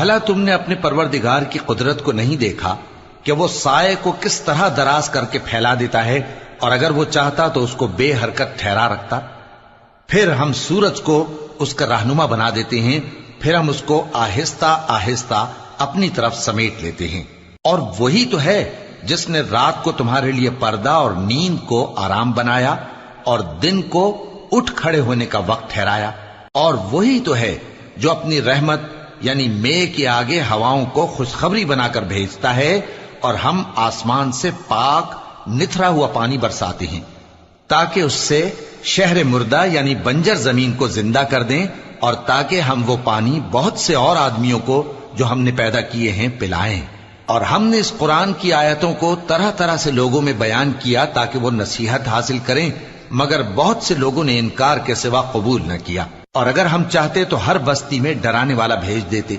بھلا تم نے اپنے پروردگار کی قدرت کو نہیں دیکھا کہ وہ سائے کو کس طرح دراز کر کے پھیلا دیتا ہے، اور اگر وہ چاہتا تو اس کو بے حرکت ٹھہرا رکھتا؟ پھر ہم سورج کو اس کا رہنما بنا دیتے ہیں، پھر ہم اس کو آہستہ آہستہ اپنی طرف سمیٹ لیتے ہیں۔ اور وہی تو ہے جس نے رات کو تمہارے لیے پردہ اور نیند کو آرام بنایا اور دن کو اٹھ کھڑے ہونے کا وقت ٹھہرایا، اور وہی تو ہے جو اپنی رحمت یعنی مے کے آگے ہواؤں کو خوشخبری بنا کر بھیجتا ہے، اور ہم آسمان سے پاک نتھرا ہوا پانی برساتے ہیں تاکہ اس سے شہر مردہ یعنی بنجر زمین کو زندہ کر دیں، اور تاکہ ہم وہ پانی بہت سے اور آدمیوں کو جو ہم نے پیدا کیے ہیں پلائیں۔ اور ہم نے اس قرآن کی آیتوں کو طرح طرح سے لوگوں میں بیان کیا تاکہ وہ نصیحت حاصل کریں، مگر بہت سے لوگوں نے انکار کے سوا قبول نہ کیا۔ اور اگر ہم چاہتے تو ہر بستی میں ڈرانے والا بھیج دیتے،